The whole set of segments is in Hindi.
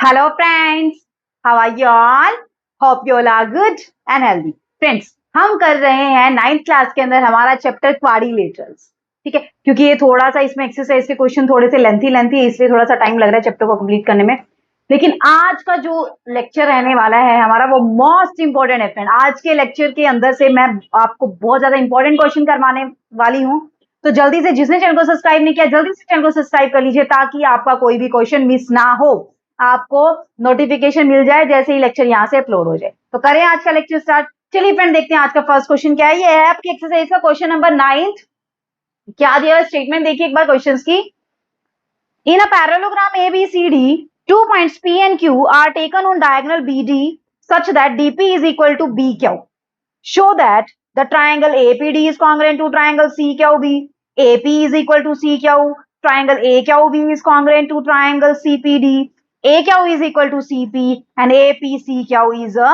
Hello friends, how are you all? Hope you all are good and healthy. Friends, हम कर रहे हैं 9th क्लास के अंदर हमारा चैप्टर क्वाड्रिलेटरल्स, ठीक है? क्योंकि ये थोड़ा सा इसमें एक्सरसाइज के क्वेश्चन थोड़े से लेंथी है, इसलिए थोड़ा सा टाइम लग रहा है चैप्टर को कंप्लीट करने में। लेकिन आज का जो लेक्चर रहने वाला है हमारा वो मोस्ट इंपॉर्टेंट है फ्रेंड। आज के लेक्चर के अंदर से मैं आपको बहुत ज्यादा इंपॉर्टेंट क्वेश्चन करवाने वाली हूँ, तो जल्दी से जिसने चैनल को सब्सक्राइब नहीं किया जल्दी से चैनल को सब्सक्राइब कर लीजिए ताकि आपका कोई भी क्वेश्चन मिस ना हो, आपको नोटिफिकेशन मिल जाए जैसे ही लेक्चर यहाँ से अपलोड हो जाए। तो करें आज का लेक्चर स्टार्ट। चलिए फ्रेंड देखते हैं आज का फर्स्ट क्वेश्चन क्या है। ये है आपकी एक्सरसाइज का क्वेश्चन नंबर 9। क्या दिया है स्टेटमेंट देखिए एक बार क्वेश्चंस की। इन a parallelogram ABCD, 2 points P and Q are taken on diagonal BD such that DP is equal to BQ. Show that the triangle APD is congruent to triangle CQB. AP is equal to CQ. Triangle AQB is congruent to triangle CPD. AQ is equal to CP and APCQ is a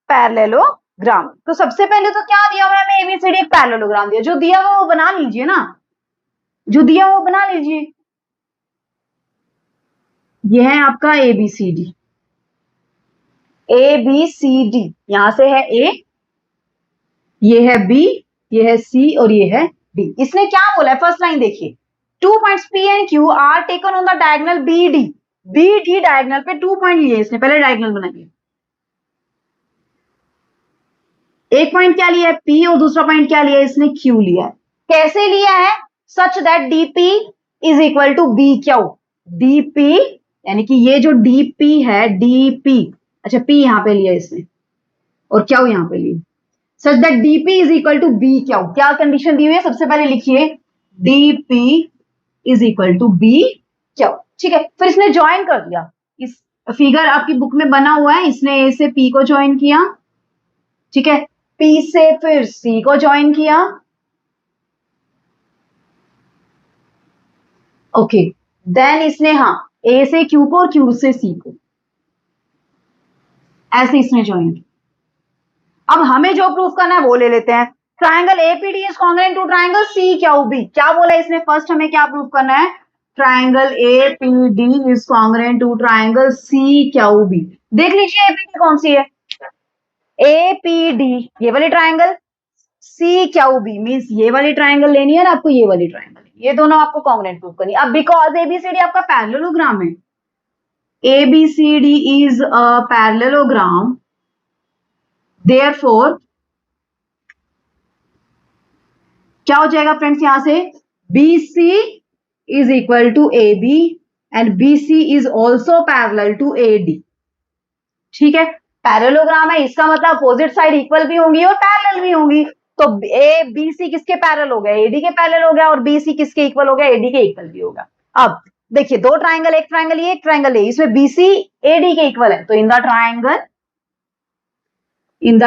parallelogram. तो सबसे पहले तो क्या दिया हुआ है, ABCD एक पैरेललोग्राम दिया, जो दिया हुआ वो बना लीजिए ना, जो दिया हुआ वो बना लीजिए। यह है आपका ABCD, ABCD यहां से है A, ये है B, ये है C और ये है D। इसने क्या बोला है फर्स्ट लाइन देखिए, 2 points P and Q are taken on the diagonal BD. BD diagonal पे 2 पॉइंट लिए इसने, पहले डायगोनल बनाइए। एक पॉइंट क्या लिया है P और दूसरा पॉइंट क्या लिया है इसने Q लिया है। कैसे लिया है? Such that DP is equal to BQ। DP यानी कि ये जो DP है DP, अच्छा P यहां पे लिया इसने और Q यहां पे लिया, such that DP is equal to BQ। क्या कंडीशन दी हुई है सबसे पहले लिखिए, DP is equal to BQ, ठीक है। फिर इसने ज्वाइन कर दिया, इस फिगर आपकी बुक में बना हुआ है, इसने A से P को ज्वाइन किया, ठीक है, P से फिर C को ज्वाइन किया, ओके, देन इसने हाँ A से Q को और Q से C को, ऐसे इसने ज्वाइन किया। अब हमें जो प्रूफ करना है वो ले लेते हैं। Triangle APD is congruent to triangle CQB। क्या बोला इसने फर्स्ट, हमें क्या प्रूफ करना है? Triangle APD is congruent to triangle CQB। देख लीजिए APD कौन सी है, APD ये वाली ट्राइंगल, CQB मींस ये वाली ट्राइंगल लेनी है ना आपको, ये वाली ट्राइंगल, ये दोनों आपको कॉन्ग्रुएंट प्रूफ करनी है। अब बिकॉज ABCD आपका पैरेललोग्राम है, ABCD is a parallelogram, therefore क्या हो जाएगा फ्रेंड्स यहां से, BC is equal to AB and BC is also parallel to AD, ठीक है। पैरेललोग्राम है, इसका मतलब अपोजिट साइड इक्वल भी होंगी और पैरेलल भी होंगी। तो ABC किसके पैरेलल हो गया, AD के पैरेलल हो गया, और BC किसके इक्वल हो गया, AD के इक्वल भी होगा। अब देखिए दो ट्राइंगल, एक ट्राइंगल ये, एक ट्राइंगल ये, इसमें BC AD के इक्वल है, तो in the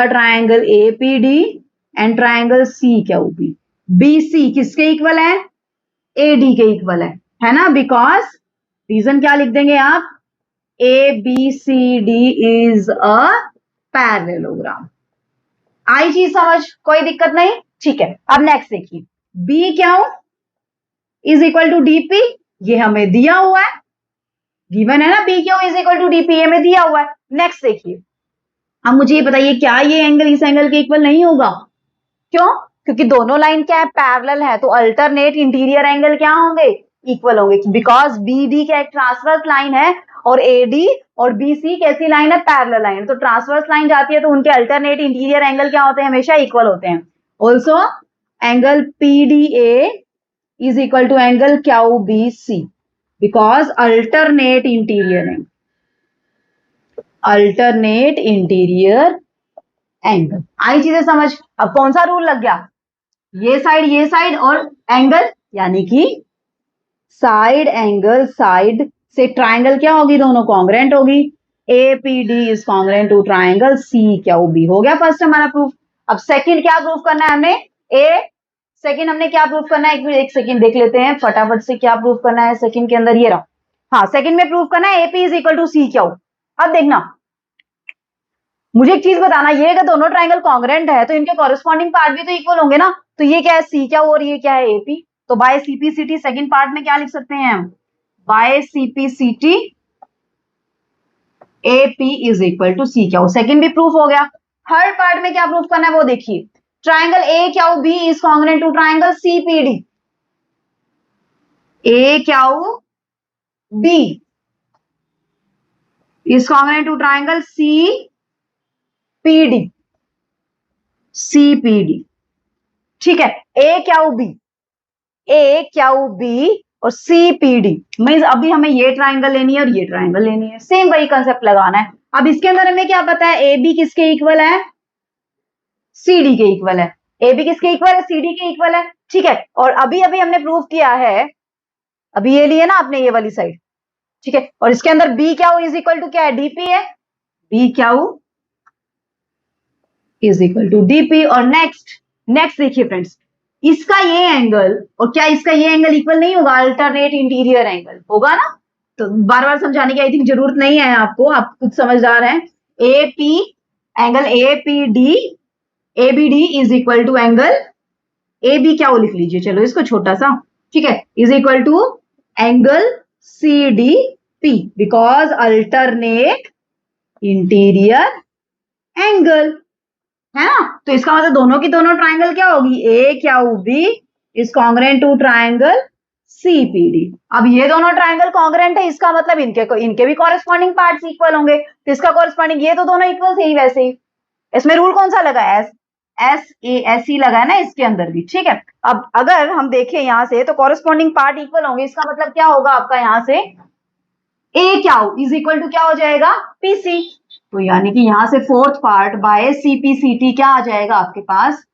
triangle APD and triangle CQB, BC किसके इक्वल है, AD के इक्वल है ना। बिकॉज रीजन क्या लिख देंगे आप, ABCD इज अ पैरेललोग्राम। आई चीज समझ, कोई दिक्कत नहीं, ठीक है। अब नेक्स्ट देखिए, BQ is equal to DP, ये हमें दिया हुआ है, गिवन है ना, BQ is equal to DP, ये हमें दिया हुआ है। नेक्स्ट देखिए, अब मुझे ये बताइए क्या ये एंगल इस एंगल के इक्वल नहीं होगा? क्यों? क्योंकि दोनों लाइन क्या है, पैरेलल है, तो अल्टरनेट इंटीरियर एंगल क्या होंगे, इक्वल होंगे। बिकॉज BD क्या एक ट्रांसवर्स लाइन है और AD और BC कैसी लाइन है, पैरेलल लाइन, तो ट्रांसवर्स लाइन जाती है तो उनके अल्टरनेट इंटीरियर एंगल क्या होते हैं, हमेशा इक्वल होते हैं। Also angle PDA is equal to angle QBC because alternate interior angle. आई चीजें समझ। अब कौन सा रूल लग गया, ये साइड और एंगल, यानी कि साइड एंगल साइड से ट्राइंगल क्या होगी, दोनों कॉन्ग्रुएंट होगी। APD is congruent to triangle CQB। हो गया फर्स्ट हमारा प्रूफ। अब सेकंड क्या प्रूफ करना है हमने, सेकंड हमने क्या प्रूफ करना है, एक सेकंड देख लेते हैं फटाफट से क्या प्रूफ करना है सेकंड के अंदर, ये रहा। हाँ, सेकंड में प्रूफ करना है AP is equal to CQ। अब देखना, मुझे एक चीज बताना, ये अगर दोनों ट्राइंगल कॉन्ग्रुएंट है तो इनके कॉरेस्पॉन्डिंग पार्ट भी तो इक्वल होंगे ना। तो ये क्या है CQ और ये क्या है AP, तो बाय CPCT सेकंड पार्ट में क्या लिख सकते हैं हम, by CPCT A P is equal to C Q. Second भी प्रूफ हो गया। थर्ड पार्ट में क्या प्रूफ करना है वो देखिए। Triangle A Q B is congruent to triangle C P D. A Q B is congruent to triangle C P D. C P D, ठीक है। A Q B, A Q B और सी पी डी मीन्स अभी हमें ये ट्राइंगल लेनी है और ये ट्राइंगल लेनी है। सेम वही कंसेप्ट लगाना है। अब इसके अंदर हमें क्या पता है, ए बी किसके इक्वल है, सी डी के इक्वल है। ए बी किसके इक्वल है, सी डी के इक्वल है, ठीक है। और अभी अभी हमने प्रूव किया है, अभी ये लिए ना आपने ये वाली साइड, ठीक है। और इसके अंदर B Q is equal to क्या है, डीपी है। B Q is equal to DP. और नेक्स्ट देखिए फ्रेंड्स, इसका ये एंगल और क्या इसका ये एंगल इक्वल नहीं होगा, अल्टरनेट इंटीरियर एंगल होगा ना। तो बार बार समझाने की आई थिंक जरूरत नहीं है आपको, आप खुद समझदार हैं। A P angle A P D, A B D is equal to angle A B, क्या वो लिख लीजिए, चलो इसको छोटा सा, ठीक है, is equal to angle C D P, because alternate interior angle है ना। तो इसका मतलब दोनों की दोनों ट्राइंगल क्या होगी, A Q B is congruent to triangle C P D. अब ये दोनों ट्राइंगल कॉन्ग्रुएंट है, इसका मतलब इनके भी कॉरेस्पॉन्डिंग पार्ट्स इक्वल होंगे। तो इसका कॉरेस्पॉन्डिंग, ये तो दोनों इक्वल थे ही वैसे ही। इसमें रूल कौन सा लगा है, एस ई लगा है ना इसके अंदर भी, ठीक है। अब अगर हम देखें यहां से तो कॉरेस्पॉन्डिंग पार्ट इक्वल होंगे, इसका मतलब क्या होगा आपका यहां से ए क्यू इज इक्वल टू क्या हो जाएगा, पीसी। तो यानी कि यहां से फोर्थ पार्ट बाय सीपीसीटी क्या आ जाएगा आपके पास,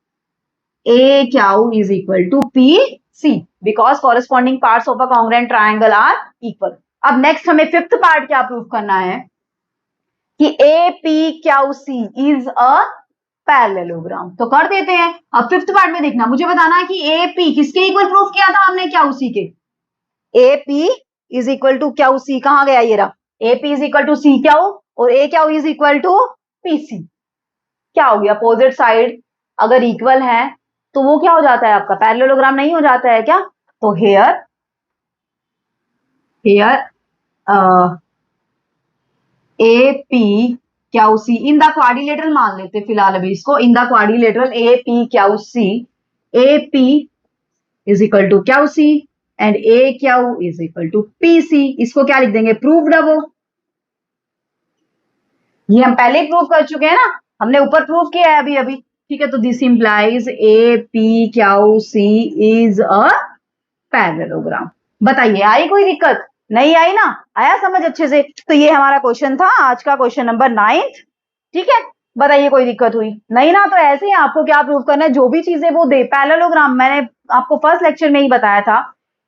A Q is equal to P C, because corresponding parts of a congruent triangle are equal. अब नेक्स्ट हमें फिफ्थ पार्ट क्या प्रूव करना है कि A P Q C is a parallelogram. तो कर देते हैं। अब फिफ्थ पार्ट में देखना, मुझे बताना है कि ए पी किसके इक्वल प्रूफ किया था हमने, क्यू सी के। A P is equal to Q C, कहां गया ये रहा, A P is equal to C Q और A Q is equal to P C. क्या हो गया, अपोजिट साइड अगर इक्वल है तो वो क्या हो जाता है आपका, पैरेललोग्राम नहीं हो जाता है क्या। तो here A P Q C in the quadrilateral मान लेते फिलहाल अभी इसको, in the quadrilateral A P Q C, A P is equal to Q C and A Q is equal to P C. इसको क्या लिख देंगे, प्रूव्ड है वो। ये हम पहले ही प्रूव कर चुके हैं ना, हमने ऊपर प्रूव किया है अभी अभी, ठीक है। तो this implies A P Q C is a parallelogram. बताइए आई कोई दिक्कत, नहीं आई ना, आया समझ अच्छे से। तो ये हमारा क्वेश्चन था आज का, क्वेश्चन नंबर 9, ठीक है। बताइए कोई दिक्कत हुई नहीं ना। तो ऐसे ही आपको क्या प्रूव करना है, जो भी चीजें वो दे पैरेललोग्राम, मैंने आपको फर्स्ट लेक्चर में ही बताया था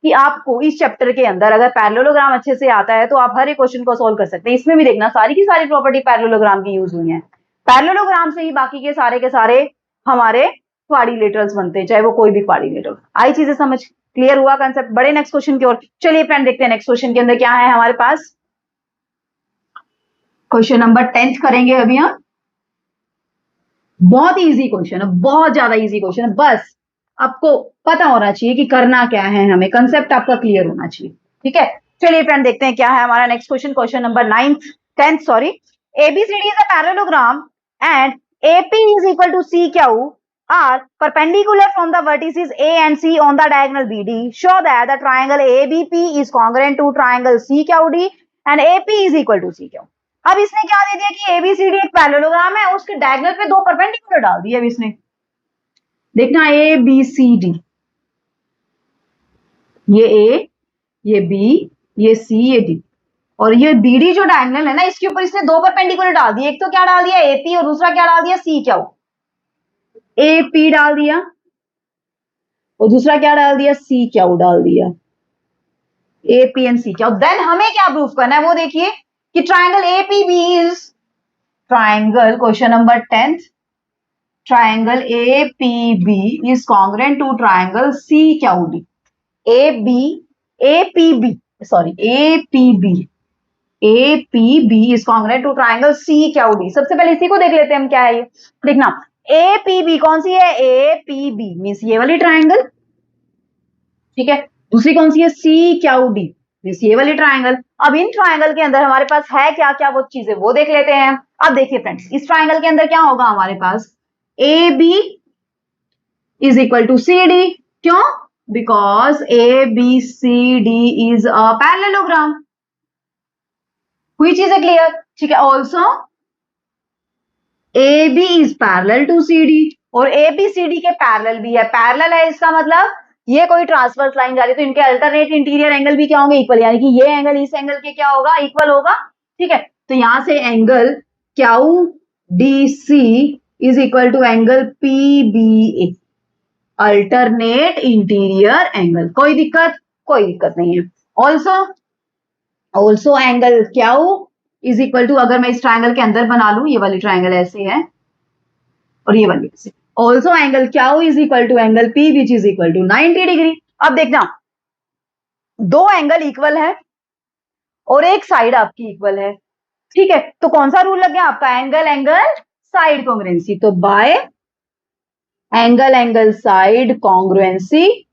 कि आपको इस चैप्टर के अंदर अगर पैरेललोग्राम अच्छे से आता है तो आप हर एक क्वेश्चन को सोल्व कर सकते हैं। इसमें भी देखना सारी की सारी प्रॉपर्टी पैरेललोग्राम की यूज हुई है। पैरेललोग्राम से ही बाकी के सारे हमारे क्वाड्रिलेटरल्स बनते हैं, चाहे वो कोई भी क्वाड्रिलेटर। आई चीजें समझ, क्लियर हुआ कंसेप्ट। बड़े नेक्स्ट क्वेश्चन की ओर चलिए फ्रेंड, देखते हैं नेक्स्ट क्वेश्चन के अंदर क्या है हमारे पास। क्वेश्चन नंबर 10 करेंगे अभी हम। बहुत इजी क्वेश्चन है, बहुत ज्यादा इजी क्वेश्चन है, बस आपको पता होना चाहिए कि करना क्या है, हमें कंसेप्ट आपका क्लियर होना चाहिए, ठीक है। चलिए फ्रेंड देखते हैं क्या है हमारा next question, question number 10th sorry. ABCD is a parallelogram and AP is equal to C Q are perpendicular from the vertices A and C on the diagonal BD. Show that the triangle ABP is congruent to triangle CQD and AP is equal to CQ. अब इसने क्या दे दिया कि ABCD एक पैरेललोग्राम है, उसके डायगोनल पे दो परपेंडिकुलर डाल दिया। अब इसने देखना ABCD, ये A, ये B, ये C, ये D और ये BD जो डायगोनल है ना, इसके ऊपर इसने दो परपेंडिकुलर डाल दिए। एक तो क्या डाल दिया AP और दूसरा क्या डाल दिया CQ। ए पी डाल दिया और दूसरा क्या डाल दिया, सी क्यू डाल दिया। A P and C Q. Then हमें क्या प्रूफ करना है वो देखिए कि triangle A P B is triangle, question number 10th, triangle A P B is congruent to triangle C Q D. A P B is congruent to triangle C Q D. सबसे पहले इसी को देख लेते हैं हम, क्या है ये देखना। ए पी बी कौन सी है, ए पी बी मीन्स ये वाली ट्राइंगल, ठीक है। दूसरी कौन सी है, सी क्यू डी, मींस ये वाली ट्राइंगल। अब इन ट्राइंगल के अंदर हमारे पास है क्या क्या वो चीजें वो देख लेते हैं। अब देखिए फ्रेंड्स, इस ट्राइंगल के अंदर क्या होगा हमारे पास, A B is equal to C D. क्यों? Because A B C D is a parallelogram. हुई चीजें क्लियर? ठीक है। Also A B is parallel to C D, और ए बी सी डी के पैरेलल भी है। पैरेलल है इसका मतलब ये कोई ट्रांसवर्स लाइन जा रही है तो इनके अल्टरनेट इंटीरियर एंगल भी क्या होंगे, इक्वल, यानी कि ये एंगल इस एंगल के क्या होगा, इक्वल होगा। ठीक है, तो यहां से angle Q D C is equal to angle P B A, alternate interior angle. कोई दिक्कत नहीं है। Also angle Q is equal to, अगर मैं इस ट्राइंगल के अंदर बना लू, ये वाली ट्राइंगल ऐसे है और ये वाली ऐसे, also angle Q is equal to angle P which is equal to 90 degree. अब देखना, दो एंगल इक्वल है और एक साइड आपकी इक्वल है। ठीक है, तो कौन सा रूल लग गया आपका, एंगल साइड कॉन्ग्रुएंसी। तो bye angle side congruency,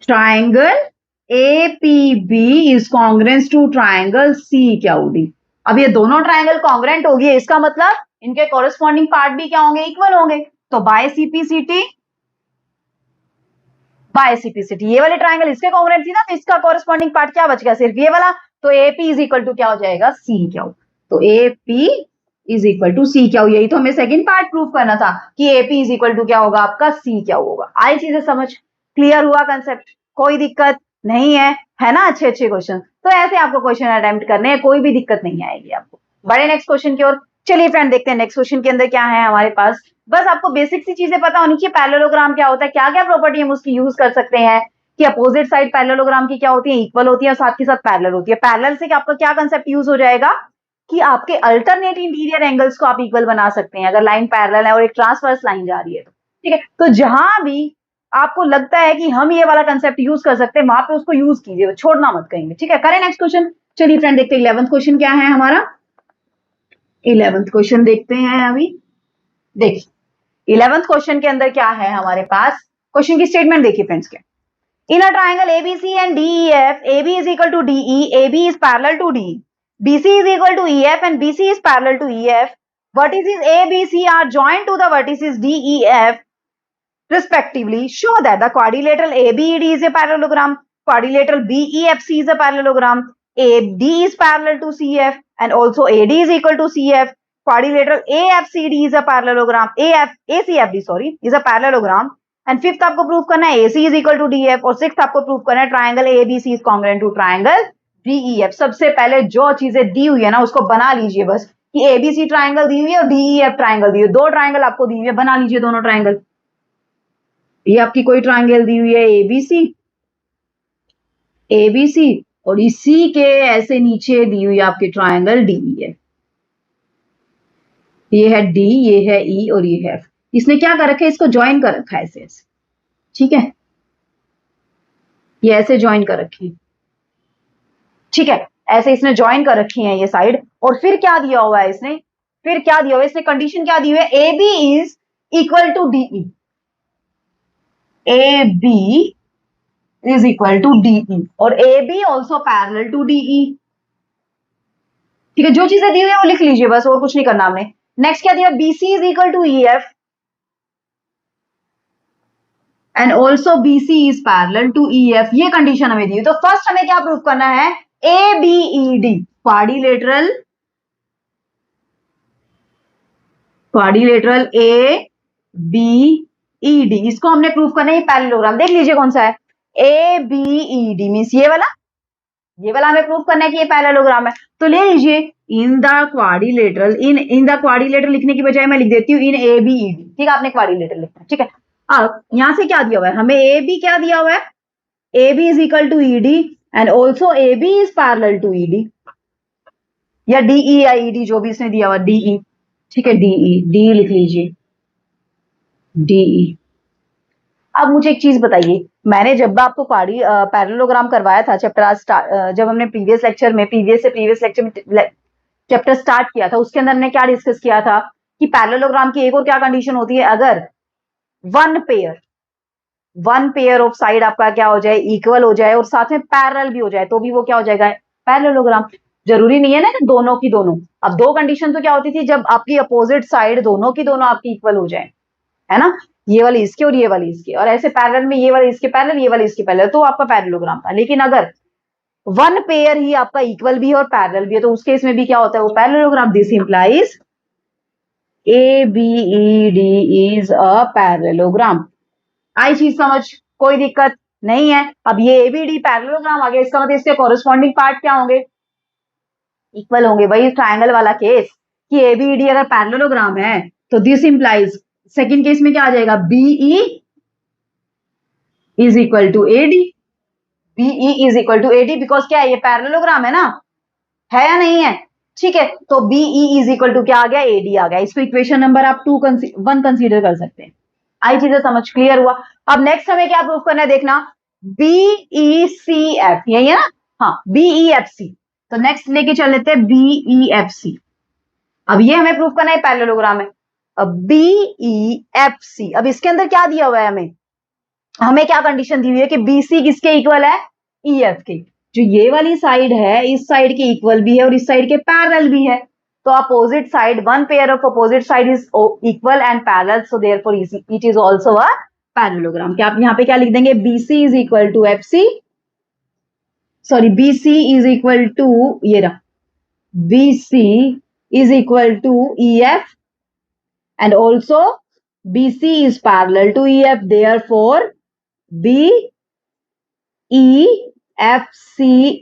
triangle APB is congruent to triangle CQD। अब ये दोनों ट्राइंगल कॉन्ग्रेंट होगी, इसका मतलब इनके कॉरेस्पॉन्डिंग पार्ट भी क्या होंगे, इक्वल होंगे। तो बाय सीपीसीटी ये वाले ट्राइंगल इसके कॉन्ग्रेंट थी ना, तो इसका कॉरेस्पॉन्डिंग पार्ट क्या बच गया, सिर्फ ये वाला। तो AP इज इक्वल टू क्या हो जाएगा, CQ। तो AP is equal to CQ। यही तो हमें सेकंड पार्ट प्रूव करना था कि AP इज इक्वल टू क्या होगा आपका, CQ होगा। आई चीजें समझ, क्लियर हुआ कंसेप्ट? कोई दिक्कत नहीं है ना? अच्छे क्वेश्चन। तो ऐसे आपको क्वेश्चन अटेम्प्ट करने हैं, कोई भी दिक्कत नहीं आएगी आपको। बड़े नेक्स्ट क्वेश्चन की ओर। चलिए फ्रेंड, देखते हैं नेक्स्ट क्वेश्चन के अंदर क्या है हमारे पास। बस आपको बेसिक सी चीजें पता होनी चाहिए, पैरेललोग्राम क्या होता है, क्या क्या प्रॉपर्टी हम उसकी यूज कर सकते हैं, कि अपोजिट साइड पैरेललोग्राम की क्या होती है, इक्वल होती है और साथ के साथ पैरेलल होती है। पैरेलल से आपका क्या कंसेप्ट यूज हो जाएगा, कि आपके अल्टरनेट इंटीरियर एंगल्स को आप इक्वल बना सकते हैं अगर लाइन पैरेलल है और एक ट्रांसवर्स लाइन जा रही है तो। ठीक है, तो जहां भी आपको लगता है कि हम ये वाला कंसेप्ट यूज कर सकते हैं, वहां पे उसको यूज कीजिए, छोड़ना मत कहीं। ठीक है, करें नेक्स्ट क्वेश्चन। चलिए फ्रेंड, देखते हैं 11th क्वेश्चन क्या है हमारा। 11th क्वेश्चन देखते हैं अभी। देखिए 11th क्वेश्चन के अंदर क्या है हमारे पास, क्वेश्चन की स्टेटमेंट देखिए फ्रेंड्स क्या। In a triangle ABC and DEF, AB is equal to DE, AB is parallel to DE, BC is equal to EF and BC is parallel to EF. Vertices ABC are joined to the vertices DEF respectively. Show that the quadrilateral ABED is a parallelogram, quadrilateral BEFC is a parallelogram, AD is parallel to CF and also AD is equal to CF. Quadrilateral AFCD is a parallelogram, ACFD sorry is a parallelogram. And fifth आपको प्रूव करना है AC is equal to DF, और सिक्स्थ आपको प्रूव करना है triangle ABC is congruent to triangle DEF। सबसे पहले जो चीजें दी हुई है ना उसको बना लीजिए बस, कि ABC ट्राइंगल दी हुई है और DEF ट्राइंगल दी हुई है, दो ट्राइंगल आपको दी हुई है, बना लीजिए दोनों ट्राइंगल। ये आपकी कोई ट्राइंगल दी हुई है ABC और इसी के ऐसे नीचे दी हुई है आपकी ट्राइंगल DEF। ये है D, ये है E और ये है F। इसने क्या कर रखा है, इसको ज्वाइन कर रखा है ऐसे ऐसे। ठीक है, ये ऐसे ज्वाइन कर रखी है। ठीक है, ऐसे इसने ज्वाइन कर रखी है ये साइड। और फिर क्या दिया हुआ है इसने, इसने कंडीशन क्या दी हुई है, AB is equal to DE, AB is equal to DE और AB also parallel to DE। ठीक है, जो चीजें दी हुई है वो लिख लीजिए बस, और कुछ नहीं करना हमने। नेक्स्ट क्या दिया, BC is equal to EF and also BC is parallel to EF। ये कंडीशन हमें दी है। तो फर्स्ट हमें क्या प्रूव करना है, ABED क्वाड्रिलेटरल ABED, इसको हमने प्रूव करना है। पैरेललोग्राम देख लीजिए कौन सा है, ABED मींस ये वाला हमें प्रूव करना है कि ये पैरेललोग्राम है। तो ले लीजिए इन the quadrilateral, in the quadrilateral लिखने की बजाय मैं लिख देती हूँ इन ABED। ठीक है, आपने क्वाड्रिलेटरल लिखना है। ठीक है, अब यहां से क्या दिया हुआ है हमें, AB क्या दिया हुआ है, AB is equal to ED and also AB is parallel to ED, या DE या ED जो भी इसने दिया हुआ DE। ठीक है, DE लिख लीजिए DE। अब मुझे एक चीज बताइए, मैंने जब आपको पैरेललोग्राम करवाया था चैप्टर, जब हमने प्रीवियस लेक्चर में चैप्टर स्टार्ट किया था, उसके अंदर हमने क्या डिस्कस किया था, कि पैरेललोग्राम की एक और क्या कंडीशन होती है, अगर one one pair of side आपका क्या हो जाए, इक्वल हो जाए और साथ में पैरेलल भी हो जाए, तो भी वो क्या हो जाएगा, पैरेललोग्राम। जरूरी नहीं है ना कि दोनों की दोनों। अब दो कंडीशन तो क्या होती थी, जब आपकी अपोजिट साइड दोनों की दोनों आपकी इक्वल हो जाए, है ना, ये वाली इसके और ये वाली इसके, और ऐसे पैरेलल में ये वाली इसके पैरेलल, ये वाली इसके पैरेलल, तो आपका पैरेललोग्राम था। लेकिन अगर वन पेयर ही आपका इक्वल भी है और पैरेलल भी है, तो उस केस में भी क्या होता है, वो parallelogram. This implies ABED is a parallelogram. आई चीज समझ, कोई दिक्कत नहीं है। अब ये ABD पैरेललोग्राम आ गया, इसका मतलब इसके कॉरेस्पॉन्डिंग पार्ट क्या होंगे, इक्वल होंगे। वही ट्रायंगल वाला केस कि ABED अगर पैरेललोग्राम है तो दिस इंप्लाइज सेकंड केस में क्या आ जाएगा, BE is equal to AD। BE is equal to AD because क्या है, ये पैरेललोग्राम है ना, है या नहीं है, ठीक है। तो BE इज इक्वल टू क्या आ गया, AD आ गया। इसको इक्वेशन नंबर आप 1 कंसीडर कर सकते हैं। आई चीजें समझ क्लियर हुआ। अब नेक्स्ट हमें क्या प्रूफ करना है, देखना, BECF यही है ना, हाँ BEFC। तो नेक्स्ट लेके चल लेते हैं BEFC। अब ये हमें प्रूफ करना है पैरेललोग्राम है। अब BEFC, अब इसके अंदर क्या दिया हुआ है, हमें क्या कंडीशन दी हुई है कि BC किसके इक्वल है, EF के। जो ये वाली साइड है इस साइड के इक्वल भी है और इस साइड के पैरेलल भी है। तो opposite side, one pair of opposite side is equal and parallel, so therefore it is also a parallelogram. क्या आप यहाँ पे क्या लिख देंगे, BC is equal to FC, sorry BC is equal to, ये रहा, BC is equal to EF and also BC is parallel to EF, therefore BEFC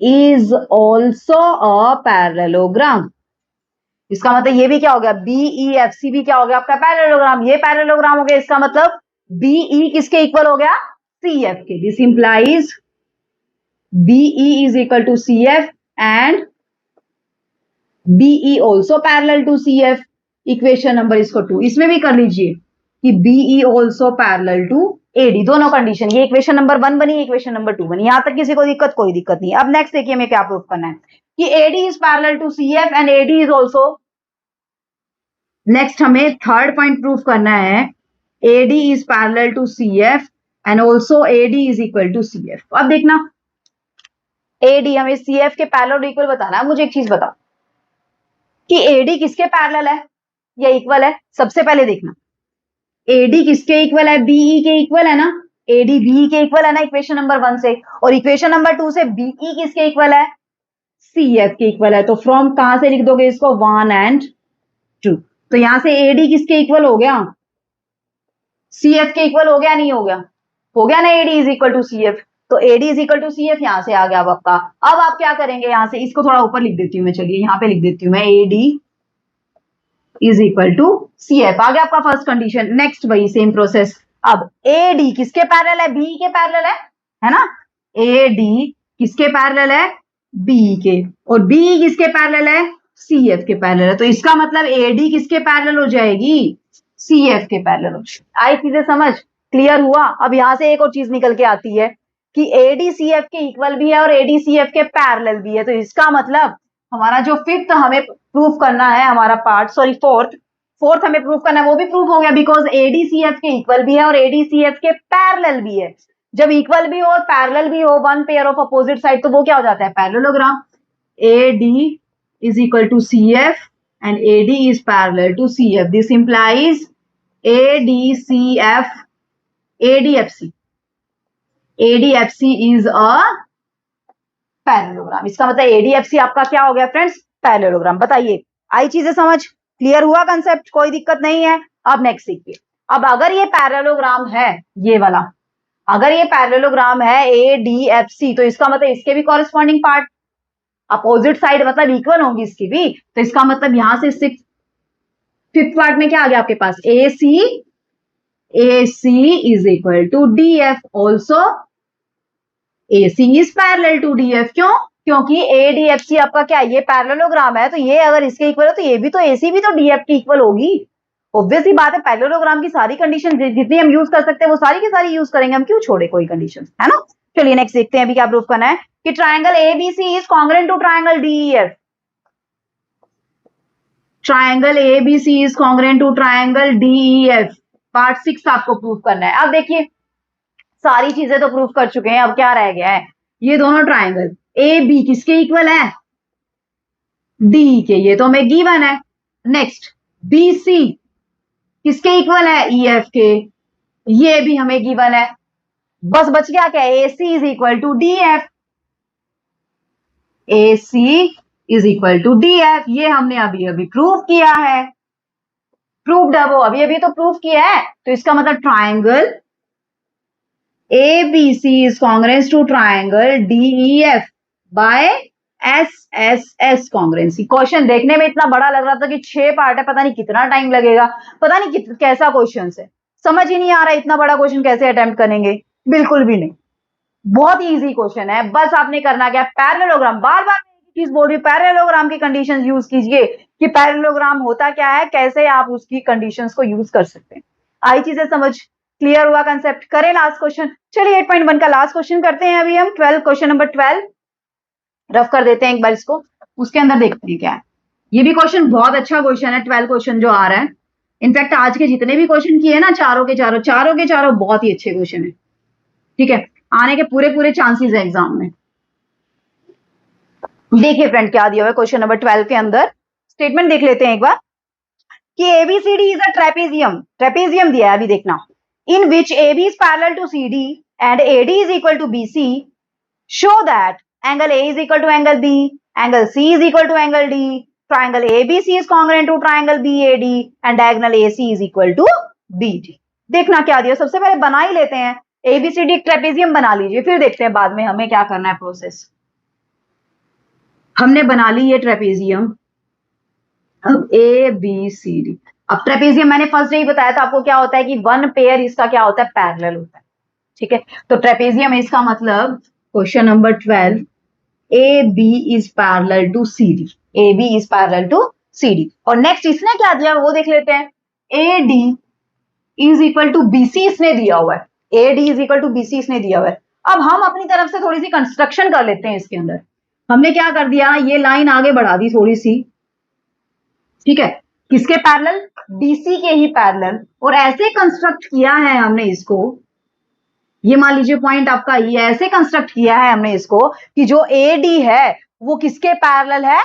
is also a parallelogram। इसका मतलब ये भी क्या हो गया, BEFC भी क्या हो गया आपका पैरेललोग्राम। ये पैरेललोग्राम हो गया, इसका मतलब BE किसके इक्वल हो गया, CF के। This implies BE is equal to CF and BE also parallel to CF। Equation number इसको 2 इसमें भी कर लीजिए कि BE also parallel to AD, दोनों कंडीशन। ये इक्वेशन नंबर 1 बनी, इक्वेशन नंबर 2 बनी। यहां तक किसी को दिक्कत, कोई दिक्कत नहीं। अब नेक्स्ट देखिए हमें क्या प्रूफ करना है कि AD is parallel to CF and AD is also, next हमें थर्ड पॉइंट प्रूफ करना है, AD is parallel to CF and also AD is equal to CF। अब देखना, AD हमें CF के पैरेलल इक्वल बताना है। मुझे एक चीज बताओ कि AD किसके पैरेलल है या इक्वल है। सबसे पहले देखना AD किसके इक्वल है, BE के इक्वल है ना, AD BE के इक्वल है ना इक्वेशन नंबर 1 से, और इक्वेशन नंबर 2 से BE किसके इक्वल है, CF के इक्वल है। तो फ्रॉम कहां से लिख दोगे इसको, 1 and 2। तो यहां से AD किसके इक्वल हो गया, CF के इक्वल हो गया, नहीं हो गया, हो गया ना, AD is equal to CF। तो AD is equal to CF यहां से आ गया अब आपका। अब आप क्या करेंगे, यहां से इसको थोड़ा ऊपर लिख देती हूँ मैं, चलिए यहां पे लिख देती हूँ मैं, AD is equal to CF आ गया आपका फर्स्ट कंडीशन। नेक्स्ट वही सेम प्रोसेस। अब AD किसके पैरेलल है, BE के पैरेलल है ना, AD किसके पैरेलल है, BE के, और BE किसके पैरेलल है, CF के पैरेलल है। तो इसका मतलब AD किसके पैरेलल हो जाएगी, CF के पैरेलल हो जाएगी। आई चीजें समझ क्लियर हुआ। अब यहां से एक और चीज निकल के आती है कि AD CF के इक्वल भी है और AD CF के पैरेलल भी है। तो इसका मतलब हमारा जो फिफ्थ हमें प्रूफ करना है, हमारा पार्ट, सॉरी फोर्थ हमें प्रूफ करना है, वो भी प्रूफ हो गया बिकॉज AD CF के इक्वल भी है और AD CF के पैरेलल भी है। जब इक्वल भी हो और पैरेलल भी हो, one pair of opposite side, तो वो क्या हो जाता है, parallelogram. AD is equal to CF and AD is parallel to CF. This implies ADCF, ADFC. ADFC is a parallelogram. इसका मतलब ADFC आपका क्या हो गया फ्रेंड्स, पैरेललोग्राम। बताइए, आई चीजें समझ क्लियर हुआ, कंसेप्ट कोई दिक्कत नहीं है। अब नेक्स्ट देखिए, अब अगर ये पैरेललोग्राम है, ये वाला अगर ये पैरेललोग्राम है ADFC, तो इसका मतलब इसके भी कॉरेस्पॉन्डिंग पार्ट अपोजिट साइड मतलब इक्वल होंगी इसकी भी। तो इसका मतलब यहां से फिफ्थ पार्ट में क्या आ गया आपके पास, AC is equal to DF, also AC is parallel to DF। क्यों, क्योंकि ADFC आपका क्या है, ये पैरेललोग्राम है, तो ये अगर इसके इक्वल है तो ये भी तो AC भी तो DF की इक्वल होगी। ऑब्वियस ही बात है, पैरेललोग्राम की सारी कंडीशन जितनी हम यूज कर सकते हैं वो सारी की सारी यूज करेंगे, हम क्यों छोड़े कोई कंडीशन, है ना। चलिए नेक्स्ट देखते हैं अभी क्या प्रूफ करना है कि triangle ABC is congruent to triangle DEF। Triangle ABC is congruent to triangle DEF, part 6 आपको प्रूफ करना है। अब देखिए सारी चीजें तो प्रूफ कर चुके हैं, अब क्या रह गया है? ये दोनों ट्राइंगल ए बी किसके इक्वल है? डी के, ये तो हमें गिवन है। नेक्स्ट बी सी किसके इक्वल है? ई एफ के, ये भी हमें गिवन है। बस बच गया क्या? A C is equal to D F, A C is equal to D F, ये हमने अभी अभी प्रूव किया है। प्रूव्ड है वो, अभी अभी तो प्रूव किया है। तो इसका मतलब triangle A B C is congruence to triangle D E F by S S S congruency. Question देखने में इतना बड़ा लग रहा था कि 6 पार्ट है, पता नहीं कितना टाइम लगेगा, पता नहीं कैसा क्वेश्चन है, समझ ही नहीं आ रहा इतना बड़ा क्वेश्चन कैसे अटेम्प्ट करेंगे। बिल्कुल भी नहीं, बहुत इजी क्वेश्चन है। बस आपने करना क्या? पैरेललोग्राम, बार बार चीज बोल रही, पैरेललोग्राम की कंडीशंस यूज कीजिए कि पैरेललोग्राम होता क्या है, कैसे आप उसकी कंडीशंस को यूज कर सकते हैं। आई चीजें समझ क्लियर हुआ कंसेप्ट? करें लास्ट क्वेश्चन। चलिए 8.1 का लास्ट क्वेश्चन करते हैं अभी हम। 12 क्वेश्चन नंबर 12 रफ कर देते हैं एक बार इसको, उसके अंदर देखते हैं क्या है। ये भी क्वेश्चन बहुत अच्छा क्वेश्चन है, 12 क्वेश्चन जो आ रहा है। इनफैक्ट आज के जितने भी क्वेश्चन किए ना, चारों के चारों बहुत ही अच्छे क्वेश्चन है। ठीक है, आने के पूरे पूरे चांसेस है एग्जाम में। देखिए फ्रेंड क्या दिया हुआ है क्वेश्चन नंबर 12 के अंदर, स्टेटमेंट देख लेते हैं एक बार कि ABCD is a trapezium. Trapezium दिया है, अभी देखना। इन विच AB is parallel to CD and AD is equal to BC, show that angle A is equal to angle B, angle C is equal to angle D, triangle ABC is congruent to triangle BAD and diagonal AC is equal to BD। देखना क्या दिया, सबसे पहले बना ही लेते हैं। ABCD एक ट्रेपेजियम बना लीजिए, फिर देखते हैं बाद में हमें क्या करना है प्रोसेस। हमने बना ली ये ट्रेपेजियम। अब ABCD, अब ट्रेपेजियम मैंने फर्स्ट डे ही बताया था आपको क्या होता है कि वन पेयर इसका क्या होता है? पैरेलल होता है। ठीक है, तो ट्रेपेजियम इसका मतलब question number 12 AB is parallel to CD, AB is parallel to CD। और नेक्स्ट इसने क्या दिया वो देख लेते हैं। AD is equal to BC इसने दिया हुआ है, AD is equal to BC इसने दिया हुआ है। अब हम अपनी तरफ से थोड़ी सी कंस्ट्रक्शन कर लेते हैं इसके अंदर। हमने क्या कर दिया, ये लाइन आगे बढ़ा दी थोड़ी सी। ठीक है, किसके पैरेलल? BC के ही पैरेलल। और ऐसे कंस्ट्रक्ट किया है हमने इसको, ये मान लीजिए पॉइंट आपका, ये ऐसे कंस्ट्रक्ट किया है हमने इसको कि जो AD है वो किसके पैरेलल है?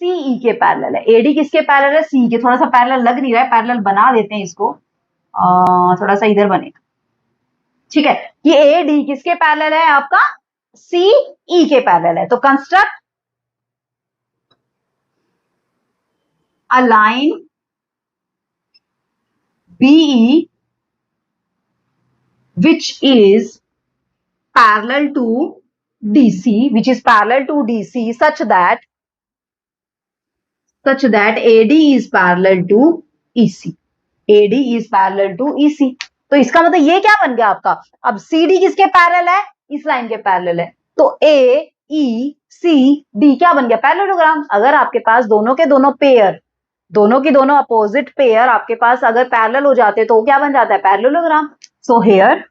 CE के पैरेलल है। AD किसके पैरेलल है? CE के। थोड़ा सा पैरेलल लग नहीं रहा है, पैरेलल बना देते हैं इसको, थोड़ा सा इधर बनेगा। ठीक है, ये AD किसके पैरेलल है? आपका CE के पैरेलल है। तो construct a line BE which is parallel to DC, such that AD is parallel to EC, AD is parallel to EC। तो इसका मतलब ये क्या बन गया आपका? अब CD किसके पैरेलल है? इस लाइन के पैरेलल है। तो AECD क्या बन गया? पैरेललोग्राम। अगर आपके पास दोनों के दोनों पेयर, दोनों की दोनों अपोजिट पेयर आपके पास अगर पैरेलल हो जाते तो क्या बन जाता है? Parallelogram. So here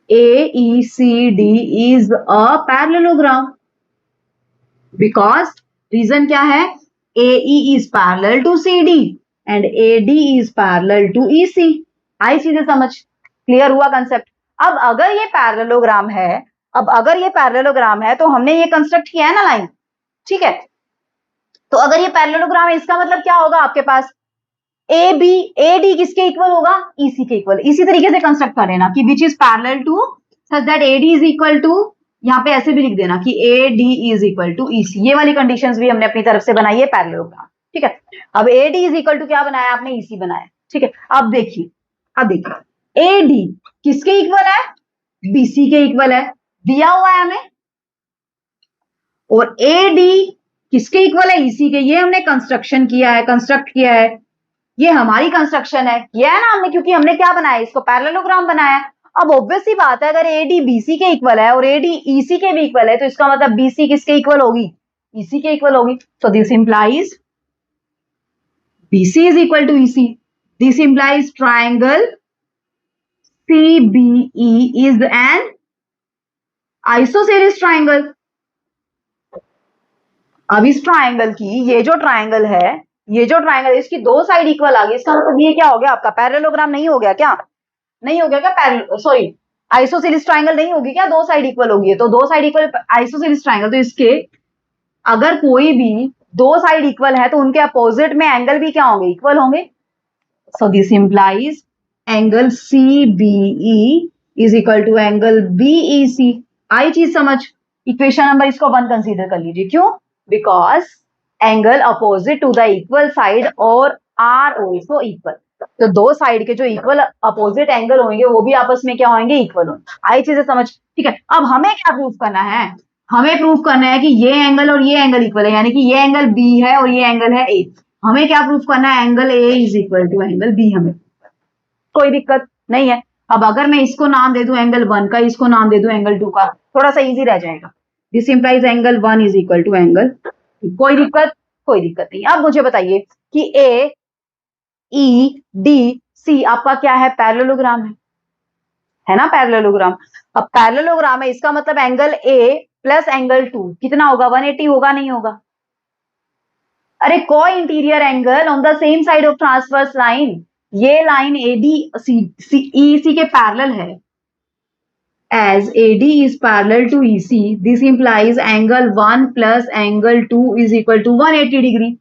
AECD is a parallelogram because reason क्या है? AE is parallel to CD and AD is parallel to EC। आई चीजें समझ? क्लियर हुआ कंसेप्ट? अब अगर ये पैरेललोग्राम है, तो हमने ये कंस्ट्रक्ट किया है ना लाइन। ठीक है, तो अगर ये पैरेललोग्राम है इसका मतलब क्या होगा आपके पास? AD किसके इक्वल होगा? EC के इक्वल। इसी तरीके से कंस्ट्रक्ट कर लेना कि which is parallel to such that AD is equal to, यहाँ पे ऐसे भी लिख देना कि AD is equal to EC। ये वाली कंडीशंस भी हमने अपनी तरफ से बनाई है पैरेललोग्राम। ठीक है, अब AD इज इक्वल टू क्या बनाया आपने? EC बनाया। ठीक है, अब देखिए AD किसके इक्वल है? BC के इक्वल है, दिया हुआ है हमें। और AD किसके इक्वल है? EC के। ये हमने कंस्ट्रक्ट किया है, ये हमारी कंस्ट्रक्शन है, किया है ना हमने, क्योंकि हमने क्या बनाया? इसको पैरेललोग्राम बनाया। अब ऑब्वियस सी बात है, अगर AD BC के इक्वल है और AD EC के भी इक्वल है, तो इसका मतलब BC किसके इक्वल होगी? EC के इक्वल होगी। सो this implies BC is equal to EC. This implies triangle CBE is an isosceles triangle। अब इस ट्राइंगल की ये जो ट्राइंगल है इसकी दो साइड इक्वल आ गई, इसका मतलब ये क्या हो गया आपका? पैरेललोग्राम नहीं हो गया क्या? नहीं हो गया क्या पैरेलल, सॉरी आइसोसेलेस ट्राइंगल नहीं होगी क्या, दो साइड इक्वल होगी, तो दो साइड इक्वल आइसोसेलेस ट्राइंगल, तो इसके अगर कोई भी दो साइड इक्वल है तो उनके अपोजिट में एंगल भी क्या होंगे, इक्वल होंगे। So this implies angle CBE is equal to angle BEC। आई चीज समझ, इक्वेशन नंबर इसको 1 कंसीडर कर लीजिए, क्यों, because angle opposite to the equal side और आर ऑल्सो इक्वल, तो दो साइड के जो इक्वल अपोजिट एंगल होंगे वो भी आपस में क्या होंगे, इक्वल होंगे। आई चीजें समझ, ठीक है। अब हमें क्या प्रूफ करना है, हमें प्रूफ करना है कि ये एंगल और ये एंगल इक्वल है, यानी कि ये एंगल B है और ये एंगल है A। हमें क्या प्रूफ करना है, angle A is equal to angle B। हमें कोई दिक्कत नहीं है। अब अगर मैं इसको नाम दे दूं एंगल 1 का, इसको नाम दे दूं एंगल 2 का, थोड़ा सा इजी रह जाएगा। This implies angle 1 is equal to angle, कोई दिक्कत, कोई दिक्कत नहीं। अब मुझे बताइए कि AEDC आपका क्या है, पैरेललोग्राम है ना, पैरेललोग्राम। अब पैरेललोग्राम है, इसका मतलब एंगल A प्लस एंगल 2 कितना होगा, 180 होगा, नहीं होगा। अरे को interior angle on the same side of transverse line, ये लाइन ADEC के पैरेलल है। As AD is parallel to EC, this implies angle 1 plus angle 2 is equal to 180 degree.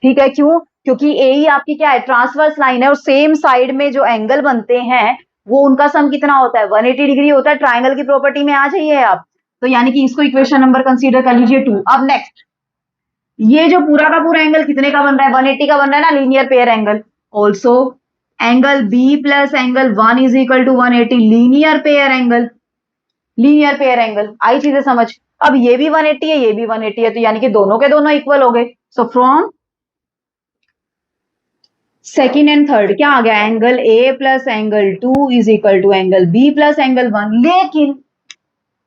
ठीक है, क्यों, क्योंकि AE आपकी क्या है, ट्रांसवर्स लाइन है, और सेम साइड में जो एंगल बनते हैं वो उनका सम कितना होता है, 180 डिग्री होता है। ट्राइंगल की प्रॉपर्टी में आ जाइए आप, तो यानी कि इसको इक्वेशन नंबर कंसीडर कर लीजिए 2। अब नेक्स्ट, ये जो पूरा का पूरा एंगल कितने का बन रहा है, 180 का बन रहा है ना, linear pair angle. Also angle B plus angle 1 is equal to 180, linear pair angle, linear pair angle. आई चीजें समझ। अब ये भी 180 है, ये भी 180 है, तो यानी कि दोनों के दोनों इक्वल हो गए। So from second and third क्या आ गया, angle A plus angle 2 is equal to angle B plus angle 1।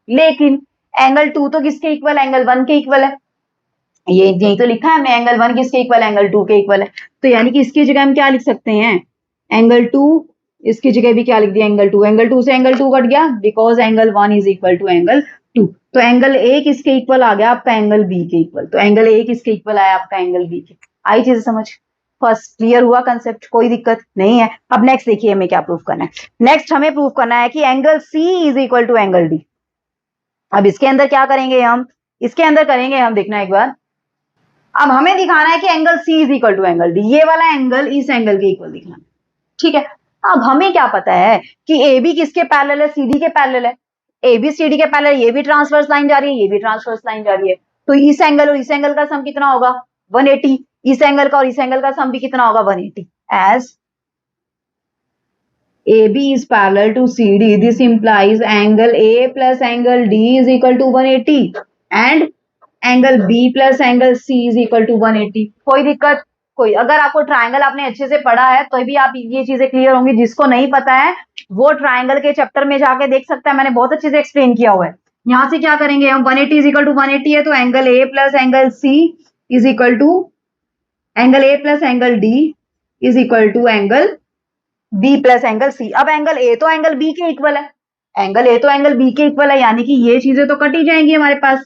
लेकिन एंगल 2 तो किसके इक्वल, एंगल 1 के इक्वल है। ये यही तो लिखा है हमने, एंगल 1 किसके इक्वल, एंगल 2 के इक्वल है। तो यानी कि इसकी जगह हम क्या लिख सकते हैं, एंगल 2, इसकी जगह भी क्या लिख दिया, एंगल 2। एंगल 2 से एंगल 2 कट गया, because angle 1 is equal to angle 2। तो एंगल A किसके इक्वल आ गया आपका, एंगल B के इक्वल। तो एंगल A किसके इक्वल आया आपका, एंगल B के। आई चीज समझ, फर्स्ट क्लियर हुआ कंसेप्ट, कोई दिक्कत नहीं है। अब नेक्स्ट देखिए हमें क्या प्रूफ करना है। नेक्स्ट हमें प्रूफ करना है कि angle C is equal to angle D। अब इसके अंदर क्या करेंगे हम, इसके अंदर करेंगे हम, देखना एक बार। अब हमें दिखाना है कि angle C is equal to angle D, ये वाला एंगल इस एंगल के इक्वल दिखना, ठीक है। अब हमें क्या पता है कि AB किसके पैरेलल है, CD के पैरेलल है। AB CD के पैरेलल, ये भी ट्रांसवर्स लाइन जा रही है, ये भी ट्रांसवर्स लाइन जा रही है, तो इस एंगल और इस एंगल का सम कितना होगा, 180। इस एंगल का और इस एंगल का सम भी कितना होगा, 180। As AB is parallel to CD, this implies angle A plus angle D is equal to 180 and angle B plus angle C is equal to 180। कोई दिक्कत, कोई, अगर आपको ट्राइंगल आपने अच्छे से पढ़ा है तो भी आप ये चीजें क्लियर होंगी। जिसको नहीं पता है वो ट्राइंगल के चैप्टर में जाके देख सकता है, मैंने बहुत अच्छे से एक्सप्लेन किया हुआ है। यहाँ से क्या करेंगे हम, 180 इज इक्वल टू 180 है, तो angle A plus angle C is equal to angle A plus angle D is equal to angle B plus angle C। अब एंगल A तो एंगल B के इक्वल है, एंगल A तो एंगल B के इक्वल है, यानी कि ये चीजें तो कट ही जाएंगी हमारे पास,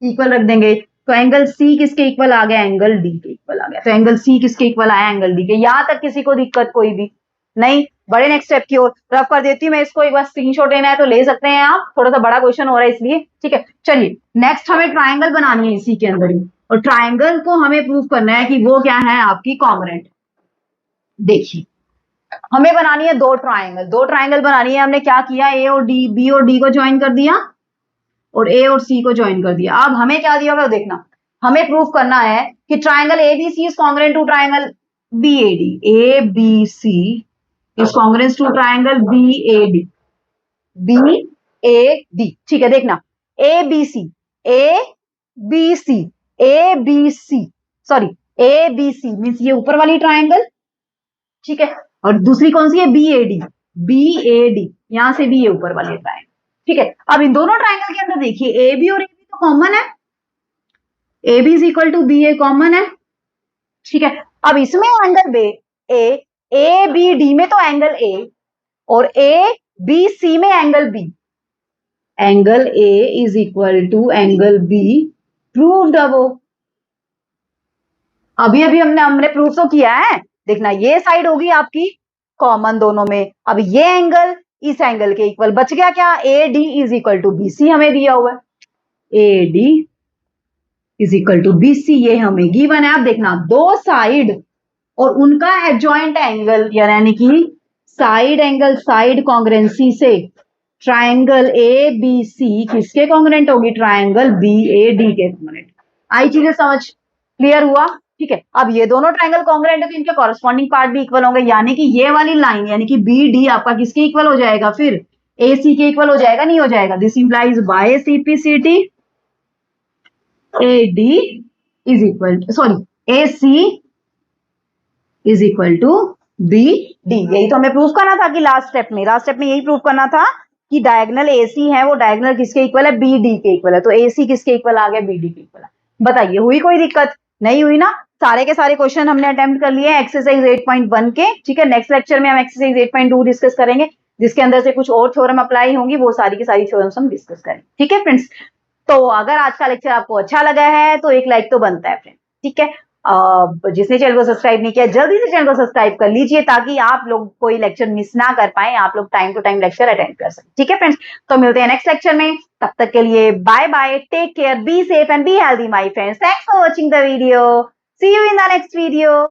इक्वल रख देंगे। तो एंगल C किसके इक्वल आ गया, एंगल D के इक्वल आ गया। तो एंगल C किसके इक्वल आया, एंगल D के। यहां तक किसी को दिक्कत कोई भी नहीं। बड़े नेक्स्ट स्टेप की ओर रफ कर देती हूँ मैं इसको, एक बार स्क्रीनशॉट लेना है तो ले सकते हैं आप, थोड़ा सा बड़ा क्वेश्चन हो रहा है इसलिए, ठीक है। चलिए नेक्स्ट हमें ट्राइंगल बनानी है इसी के अंदर ही, और ट्राइंगल को हमें प्रूव करना है कि वो क्या है आपकी कॉन्ग्रुएंट। देखिए हमें बनानी है दो ट्राइंगल बनानी है। हमने क्या किया, A और D, B और D को ज्वाइन कर दिया और A और C को ज्वाइन कर दिया। अब हमें क्या दिया हुआ देखना, हमें प्रूफ करना है कि triangle ABC is congruent to triangle BAD। ABC is congruent to triangle BAD। BAD, ठीक है। देखना ABC सॉरी ABC मीन्स ये ऊपर वाली ट्राइंगल, ठीक है, और दूसरी कौन सी है, BAD, यहां से भी ये ऊपर वाली ट्राइंगल, ठीक है। अब इन दोनों ट्राइंगल के अंदर देखिए AB और AB तो कॉमन है, AB is equal to BA common है, ठीक है। अब इसमें एंगल ABD में तो एंगल A और ABC में angle B, angle A is equal to angle B, proved. अब अभी हमने प्रूफ तो किया है। देखना ये साइड होगी आपकी कॉमन दोनों में। अब ये एंगल इस एंगल के इक्वल बच गया क्या, A D is equal to B C हमें दिया हुआ है, A D is equal to B C, ये हमें गिवन है। अब देखना दो साइड और उनका एडजॉइंट एंगल यानी कि साइड एंगल, साइड कॉन्ग्रेंसी से ट्राइंगल ए बी सी किसके कॉन्ग्रेंट होगी, ट्राइंगल बी ए डी के कॉन्ग्रेंट। आई चीजें समझ क्लियर हुआ, ठीक है। अब ये दोनों ट्राइंगल कॉन्ग्रेंट है तो इनके कॉरेस्पॉन्डिंग पार्ट भी इक्वल होंगे, यानी कि ये वाली लाइन यानी कि बी डी आपका किसके इक्वल हो जाएगा, फिर ए सी के इक्वल हो जाएगा, नहीं हो जाएगा। This implies by CPCT A D is equal to, sorry A C is equal to B D. यही तो हमें प्रूव करना था कि लास्ट स्टेप में यही प्रूव करना था कि डायगोनल AC है वो डायगोनल किसके इक्वल है, BD के इक्वल है। तो AC किसके इक्वल आ गया, BD के इक्वल है। बताइए हुई कोई दिक्कत, नहीं हुई ना। सारे के सारे क्वेश्चन हमने अटेम्प्ट कर लिए एक्सरसाइज 8.1 के, ठीक है। नेक्स्ट लेक्चर में हम एक्सरसाइज 8.2 डिस्कस करेंगे, जिसके अंदर से कुछ और थ्योरम अप्लाई होंगी, वो सारी की सारी थ्योरम्स हम डिस्कस करेंगे, ठीक है फ्रेंड्स। तो अगर आज का लेक्चर आपको अच्छा लगा है तो एक लाइक तो बनता है फ्रेंड, ठीक है। जिसने चैनल को सब्सक्राइब नहीं किया जल्दी से चैनल को सब्सक्राइब कर लीजिए, ताकि आप लोग कोई लेक्चर मिस ना कर पाए, आप लोग time to time lecture attend कर सकें, ठीक है फ्रेंड्स। तो मिलते हैं नेक्स्ट लेक्चर में, तब तक के लिए bye bye, take care, be safe and be healthy my friends. Thanks for watching the video, see you in the next video.